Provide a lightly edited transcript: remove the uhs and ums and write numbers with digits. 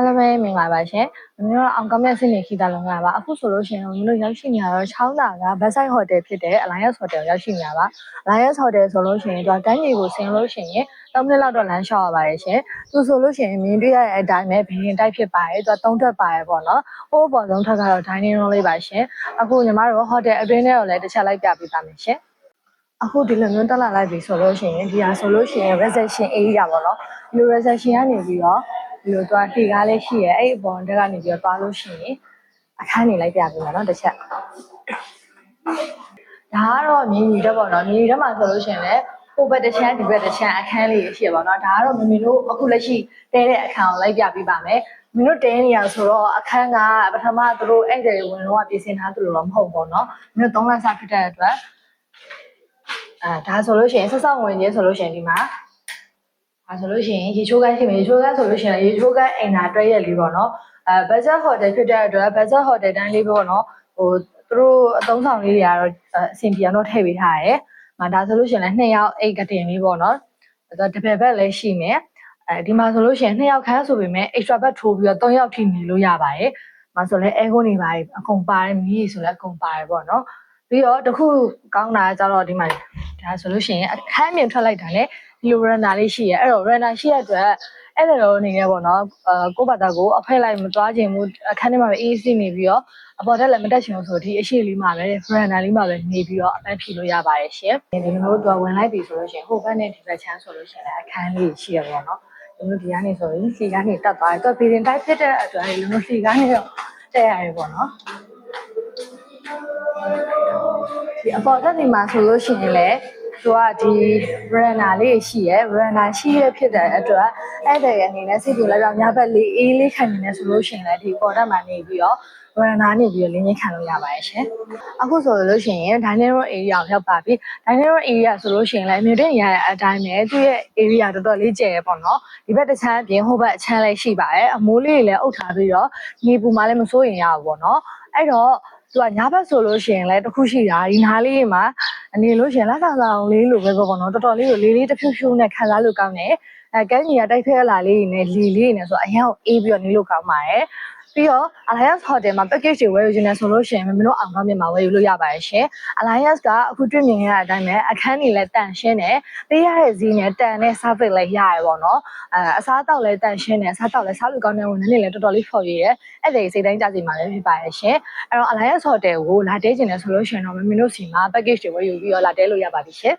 အားလုံးပဲမင်္ဂလာပါရှင်။ကျွန်တော်အောင်ကောင်းမြတ်စင်နေခိတာလုံးလာပါ။အခုဆိုလို့ရှိရင်ကျွန်တော်ရောက်ရှိနေရတော့ချောင်းသာက Backside Hotel ဖြစ်တဲ့ Alliance Hotel ရောက်ရှိနေရပါ။ Alliance Hotel ဆိုလို့ရှိရင်ကမ်းခြေကိုဆင်းလို့ရှိရင်3မိနစ်လောက်တော့လမ်းလျှောက်ရပါတယ်ရှင်။သူဆိုလို့ရှိရင်မြင်တွေ့ရတဲ့အတိုင်းပဲဘီရင်တိုက်ဖြစ်ပါတယ်။သူက3ထပ်ပါတယ်ပေါ့နော်။ဟိုးပေါ်ဆုံးထပ်ကတော့ dining room လေးပါရှင်။အခုညီမတို့ hotel အတွင်းထဲကိုလည်းတစ်ချက်လိုက်ပြပေးပါမယ်ရှင်။အခုဒီလိုမျိုးတက်လာလိုက်ပြီဆိုလို့ရှိရင်ဒီဟာဆိုလို့ရှိရင် reception area ပေါ့နော်ဒီလို reception ကနေပြီးတော့ဒီလိုတော့ထေကားလေးရှိရဲအဲ့အပေါ်တက်ကနေပြီးတော့သွားလို့ရှိရင်အခန်းနေလိုက်ပြပေးမယ်နော်တစ်ချက်ဒါကတော့မြင်းကြီးတက်ပေါ့နော်မြင်းကြီးတက်မှာဆိုလို့ရှိရင်လည်းဟိုဘက်တစ်ချမ်းဒီဘက်တစ်ချမ်းအခန်းလေးရှိရပါတော့ဒါကတော့မမီတို့အခုလက်ရှိတဲတဲ့အခန်းကိုလိုက်ပြပေးပါမယ်မင်းတို့တဲနေရဆိုတော့အခန်းကပထမသူတို့အဲ့ဒီဝင်တော့ပြင်ဆင်ထားသူတို့တော့မဟုတ်ပေါ့နော်မင်းတို့3လစာဖြစ်တဲ့အတွက်ဒါဆိုလို့ရှိရင်ဆက်ဆောက်ဝင်ကြီးဆိုလို့ရှိရင်ဒီမှာဒါဆိုလို့ရှိရင်ရေချိုးကန်းရှိမယ်ရေချိုးကန်းဆိုလို့ရှိရင်ရေချိုးကန်းအိမ်သာတွဲရက်လေးပေါ့နော်budget hotel ဖြစ်တဲ့အတွက် budget hotel တိုင်းလေးပေါ့နော်ဟိုသူတို့အသုံးဆောင်လေးတွေကတော့အဆင်ပြေအောင်တော့ထည့်ပေးထားရတယ်ဒါဆိုလို့ရှိရင်လည်း2ယောက်အိတ်ကတင်လေးပေါ့နော်တပယ်ဘက်လည်းရှိမယ်ဒီမှာဆိုလို့ရှိရင်2ယောက်ခန်းဆိုပေမဲ့ extra bed ထိုးပြီးတော့3ယောက်ထိနေလို့ရပါတယ်ဆိုလဲ air con တွေပါတယ်အကုန်ပါတယ်မီးဆိုလဲအကုန်ပါတယ်ပေါ့နော်ပြီးတော့တခုကောင်းတာကျတော့ဒီမှာဒါဆိုလို့ရှိရင်အခန်းမြင်ထွက်လိုက်တာ ਨੇ ဒီလို runner လေးရှိရဲအဲ့တော့ runner ရှိရတဲ့အတွက်အဲ့လိုအနေနဲ့ပေါ့နော်ကိုယ့်ဘာသာကိုအဖက်လိုက်မသွားခြင်းဘူးအခန်းထဲမှာပဲအေးဆေးနေပြီးတော့အပေါ်တက်လည်းမတက်ချင်ဘူးဆိုဒီအရှိလေးမှာပဲ runner လေးမှာပဲနေပြီးတော့အပန်းဖြေလို့ရပါတယ်ရှင်ဒီလိုမျိုးတော့ဝင်လိုက်ပြီဆိုလို့ရှိရင်ဟိုဘက်နဲ့ဒီဘက်ချမ်းဆိုလို့ရှိရင်အခန်းလေးရှိရပါတော့ဒီလိုဒီကနေဆိုရင်စီကနေတက်သွားတယ်သူကပြည်ရင်တိုက်ဖြစ်တဲ့အတွက်ဒီလိုမျိုးစီကနေတော့တက်ရတယ်ပေါ့နော်ဒီအပေါ်တက်ဒီမှာဆိုလို့ရှိရင်လည်းသူကဒီ runner လေးရှိရဲ runner ရှိရဖြစ်တဲ့အတွက်အဲ့တဲ့အနေနဲ့စိတ်ပူလိုက်တော့ညဘက်လေးအေးလေးခံနေဆိုလို့ရှိရင်လည်းဒီပေါ်တက်မှာနေပြီးတော့ runner နေပြီးတော့လင်းချင်းခံလို့ရပါတယ်ရှင်အခုဆိုလို့ရှိရင် dining room area ကိုရောက်ပါပြီ dining room area ဆိုလို့ရှိရင်လည်းမြင်တွေ့ရတဲ့အတိုင်းပဲသူ့ရဲ့ area တော်တော်လေးကျယ်ပေါ့နော်ဒီဘက်တစ်ချမ်းအပြင်ဟိုဘက်အချမ်းလေးရှိပါတယ်အမိုးလေးတွေလည်းအုပ်ထားပြီးတော့နေပူမှလည်းမစိုးရင်ရဘူးပေါ့နော်အဲ့တော့သူကညဘက်ဆိုလို့ရှိရင်လည်းတခုရှိတာဒီနားလေးမှာအနေလို့ရှိရင်လက်ဆောင်ဆောင်လေးလိုပဲပေါ့နော်တော်တော်လေးကိုလေးလေးတစ်ဖြူဖြူနဲ့ခံစားလို့ကောင်းတယ်ကန်းကြီးကတိုက်ဖက်လာလေးနဲ့လီလေးနဲ့ဆိုအရင်ကအေးပြီးတော့နေလို့ကောင်းပါတယ်ပြီးတော့ Alliance Hotel မှာ package တွေဝယ်ယူခြင်းနဲ့ဆိုလို့ရှိရင်မင်းတို့အောင်ကောင်းမြင်မှာဝယ်ယူလို့ရပါတယ်ရှင် Alliance ကအခုတွေ့မြင်ရတဲ့အတိုင်းပဲအခန်းတွေလည်းတန်ရှင်းတယ်ပေးရတဲ့ဈေးနဲ့တန်တဲ့ service လည်းရရပေါ့နော်အစားအသောက်လည်းတန်ရှင်းတယ်အစားအသောက်လည်းစားလို့ကောင်းတဲ့ဝန်ထမ်းတွေလည်းတော်တော်လေးခေါ်ရည်တယ်အဲ့ဒါစိတ်တိုင်းကြစီမှာလည်းဖြစ်ပါတယ်ရှင်အဲ့တော့ Alliance Hotel ကိုလာတဲခြင်းနဲ့ဆိုလို့ရှိရင်တော့မင်းတို့စီမှာ package တွေဝယ်ယူပြီးတော့လာတဲလို့ရပါပြီရှင်